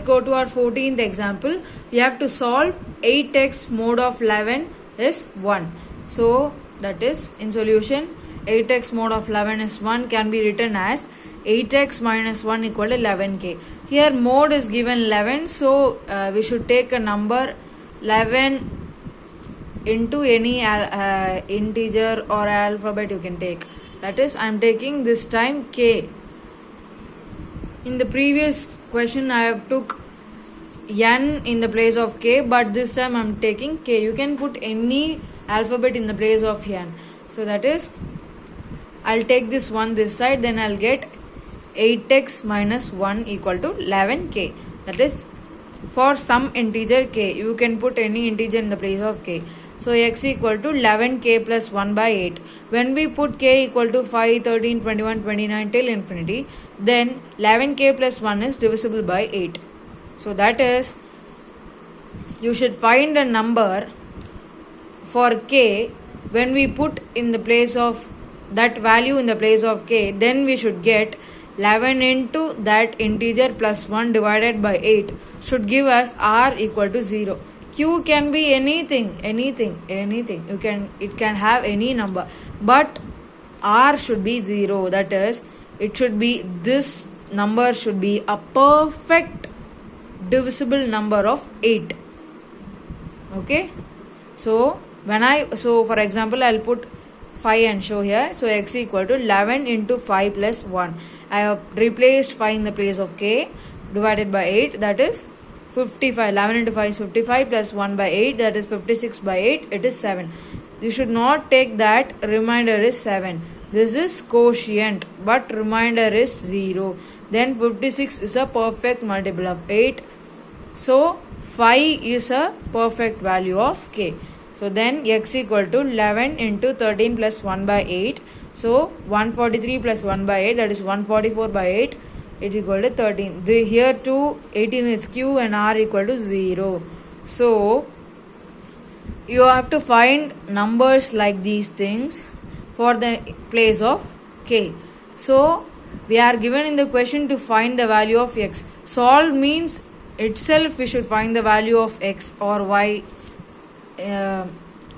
go to our 14th example. We have to solve 8x mod of 11 is 1. So that is in solution 8x mod of 11 is 1 can be written as 8x minus 1 equal to 11k. Here mod is given 11, so we should take a number 11 into any integer or alphabet you can take. That is, I am taking this time k. In the previous question I have took n in the place of k, but this time I am taking k. You can put any alphabet in the place of n. So that is, I'll take this one this side, then I'll get 8x minus 1 equal to 11k. That is, for some integer k, you can put any integer in the place of k. So x equal to 11k plus 1 by 8. When we put k equal to 5, 13, 21, 29 till infinity, then 11k plus 1 is divisible by 8. So that is, you should find a number for k. When we put in the place of that value in the place of k, then we should get 11 into that integer plus 1 divided by 8 should give us r equal to 0. Q can be anything. It can have any number, but r should be 0. That is, it should be, this number should be a perfect divisible number of 8. Okay, so for example, I'll put 5 and show here. So x equal to 11 into 5 plus 1. I have replaced 5 in the place of k divided by 8, that is 55. 11 into 5 is 55 plus 1 by 8, that is 56 by 8, it is 7. You should not take that remainder is 7. This is quotient, but remainder is 0. Then 56 is a perfect multiple of 8. So 5 is a perfect value of k. So then x equal to 11 into 13 plus 1 by 8. So 143 plus 1 by 8, that is 144 by 8. It is equal to 13. Here too 18 is q and r equal to 0. So you have to find numbers like these things for the place of k. So we are given in the question to find the value of x. Solve means itself we should find the value of x or y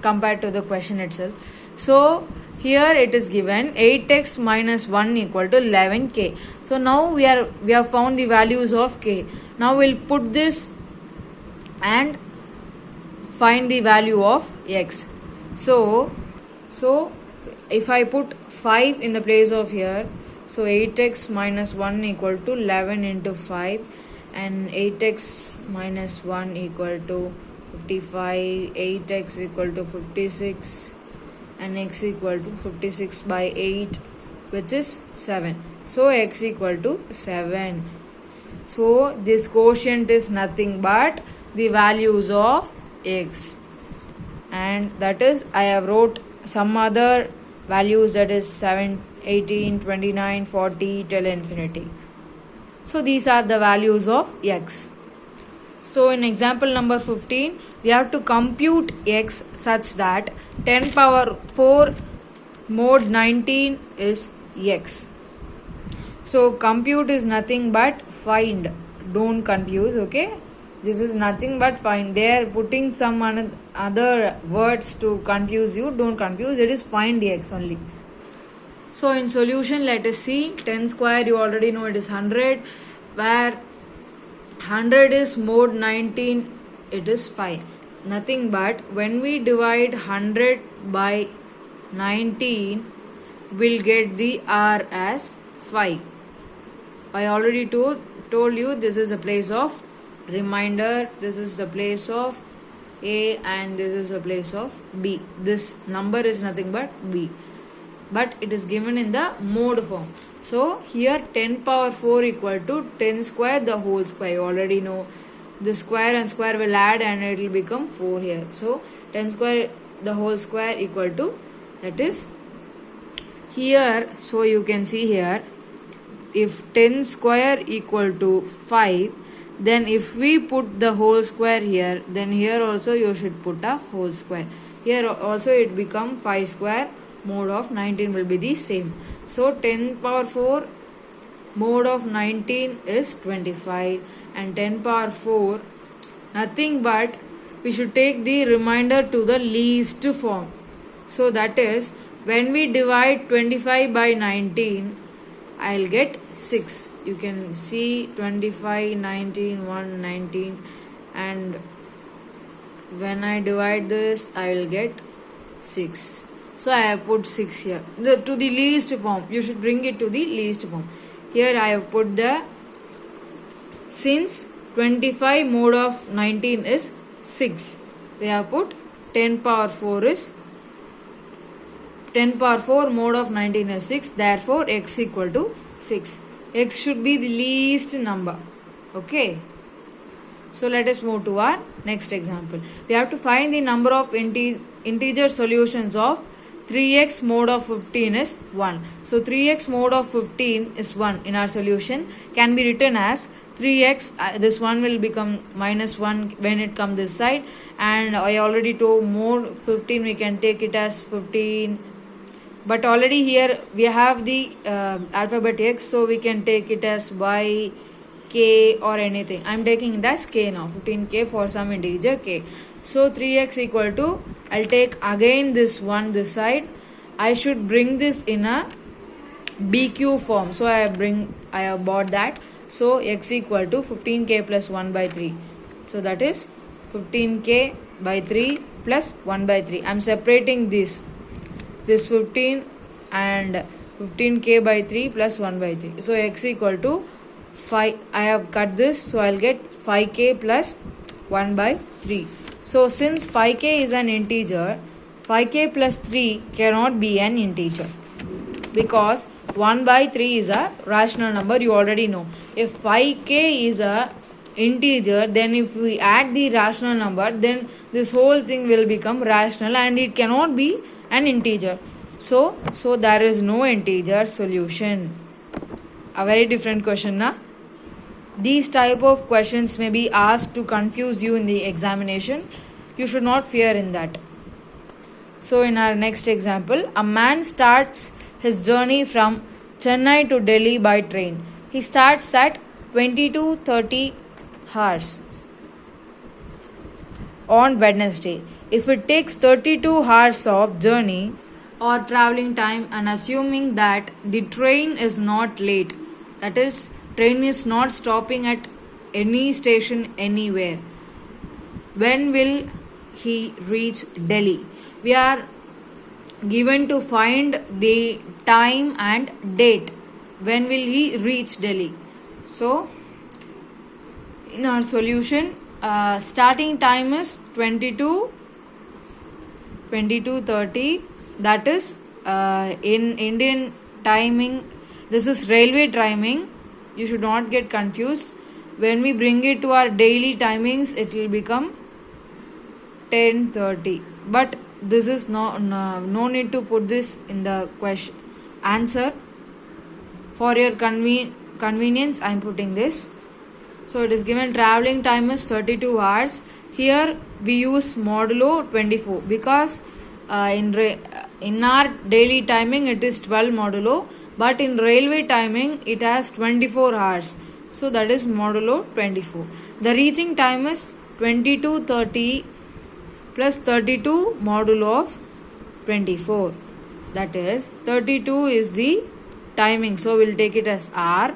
compared to the question itself. So here it is given 8x minus 1 equal to 11k. So now we have found the values of k. Now we'll put this and find the value of x. So if I put 5 in the place of here, so 8x minus 1 equal to 11 into 5, and 8x minus 1 equal to 55, 8x equal to 56, and x equal to 56 by 8, which is 7. So x equal to 7. So this quotient is nothing but the values of x, and that is, I have wrote some other values, that is 7, 18, 29, 40 till infinity. So these are the values of x. So in example number 15, we have to compute x such that 10 power 4 mod 19 is x. So compute is nothing but find. Don't confuse, okay? This is nothing but find. They are putting some other words to confuse you. Don't confuse. It is find x only. So in solution, let us see. 10 square, you already know it is 100. Where 100 is mod 19, it is 5. Nothing but when we divide 100 by 19, we'll get the r as 5. I already told you this is the place of remainder, this is the place of a, and this is the place of b. This number is nothing but b, but it is given in the mod form. So here 10 power 4 equal to 10 square the whole square. You already know the square and square will add and it will become 4 here. So 10 square the whole square equal to, that is here. So you can see here, if 10 square equal to 5, then if we put the whole square here, then here also you should put a whole square. Here also it become 5 square. Mod of 19 will be the same. So 10 power 4 mod of 19 is 25. and 10 power 4, nothing but we should take the remainder to the least form. So that is, when we divide 25 by 19, I'll get 6. You can see 25, 19, 1, 19, and when I divide this, I will get 6. So I have put 6 here. To the least form. You should bring it to the least form. Here I have put the, since 25 mode of 19 is 6, we have put 10 power 4 is 10 power 4 mode of 19 is 6. Therefore x equal to 6. X should be the least number. Okay. So let us move to our next example. We have to find the number of integer solutions of 3x mode of 15 is 1. So 3x mode of 15 is 1 in our solution, can be written as 3x, this 1 will become minus 1 when it comes this side, and I already told mode 15 we can take it as 15, but already here we have the alphabet x, so we can take it as y, k or anything. I am taking it as k now, 15k for some integer k. So 3x equal to, I'll take again this 1 this side. I should bring this in a BQ form. So I have bought that. So x equal to 15k plus 1 by 3. So that is 15k by 3 plus 1 by 3. I am separating this 15 and 15k by 3 plus 1 by 3. So x equal to 5. I have cut this, so I'll get 5k plus 1 by 3. So since 5k is an integer, 5k plus 3 cannot be an integer, because 1 by 3 is a rational number, you already know. If 5k is a integer, then if we add the rational number, then this whole thing will become rational and it cannot be an integer. So there is no integer solution. A very different question, na? These type of questions may be asked to confuse you in the examination. You should not fear in that. So in our next example, a man starts his journey from Chennai to Delhi by train. He starts at 22:30 hours on Wednesday. If it takes 32 hours of journey or traveling time, and assuming that the train is not late, that is, train is not stopping at any station anywhere, when will he reach Delhi? We are given to find the time and date. When will he reach Delhi? So in our solution, starting time is 22:30. That is in Indian timing. This is railway timing. You should not get confused. When we bring it to our daily timings, it will become 10:30. But this is no need to put this in the question answer. For your convenience, I am putting this. So it is given traveling time is 32 hours. Here we use modulo 24 because in our daily timing it is 12 modulo, but in railway timing it has 24 hours. So that is modulo 24. The reaching time is 22:30 plus 32 modulo of 24. That is 32 is the timing, so we'll take it as R,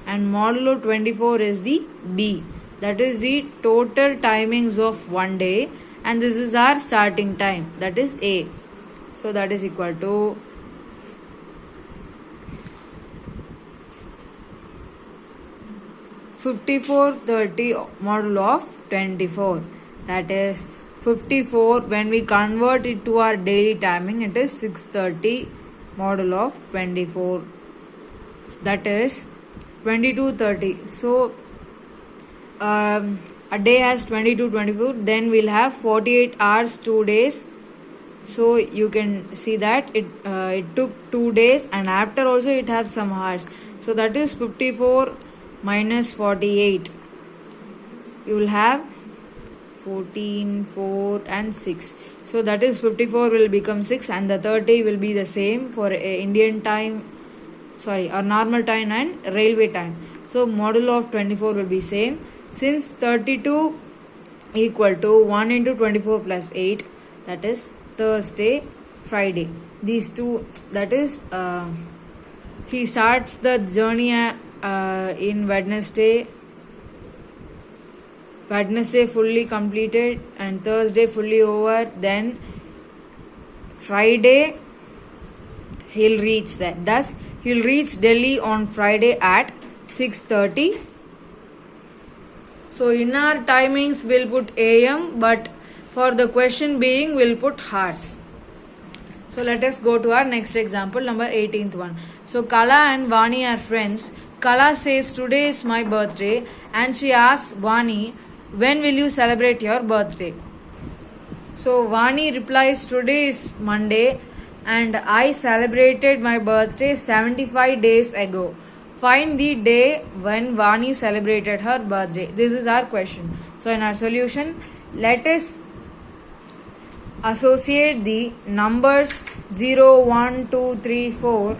and modulo 24 is the B. That is the total timings of one day, and this is our starting time, that is A. So that is equal to 54:30 modulo of 24. That is 54. When we convert it to our daily timing, it is 6:30 modulo of 24. That is 22:30. So a day has 22:24. Then we'll have 48 hours, 2 days. So you can see that it took 2 days, and after also it has some hours. So that is 54 minus 48. You will have 14, 4 and 6. So that is 54 will become 6, and the 30 will be the same for Indian time, or normal time and railway time. So modulo of 24 will be same. Since 32 equal to 1 into 24 plus 8, that is Thursday, Friday. These two, that is, he starts the journey in Wednesday fully completed and Thursday fully over. Then Friday he'll reach that. Thus, he'll reach Delhi on Friday at 6:30. So in our timings we'll put AM, but for the question being we'll put hours. So let us go to our next example, number 18th one. So Kala and Vani are friends. Kala says today is my birthday and she asks Vani, when will you celebrate your birthday? So Vani replies, today is Monday and I celebrated my birthday 75 days ago. Find the day when Vani celebrated her birthday. This is our question. So in our solution, let us associate the numbers 0, 1, 2, 3, 4,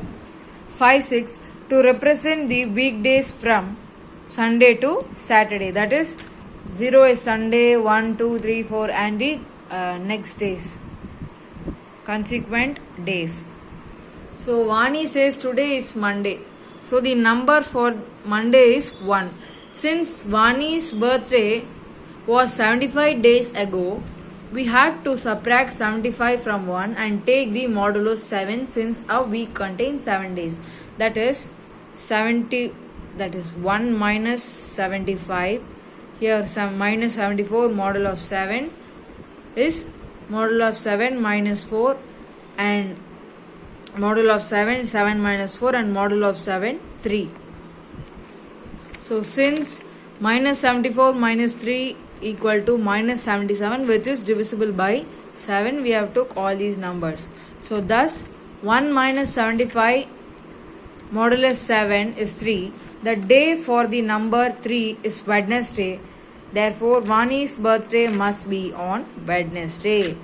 5, 6 to represent the weekdays from Sunday to Saturday. That is 0 is Sunday, 1, 2, 3, 4 and the next days, consequent days. So Vani says today is Monday. So the number for Monday is 1. Since Vani's birthday was 75 days ago, we had to subtract 75 from 1 and take the modulo 7 since a week contains 7 days. That is 70, that is 1 minus 75. Here some minus 74, modulo of 7 is modulo of 7 minus 4 and modulo of 7, 7 minus 4 and modulo of 7, 3. So since minus 74 minus 3 equal to minus 77, which is divisible by 7, we have took all these numbers. So thus 1 minus 75 modulus 7 is 3. The day for the number 3 is Wednesday. Therefore, Vani's birthday must be on Wednesday.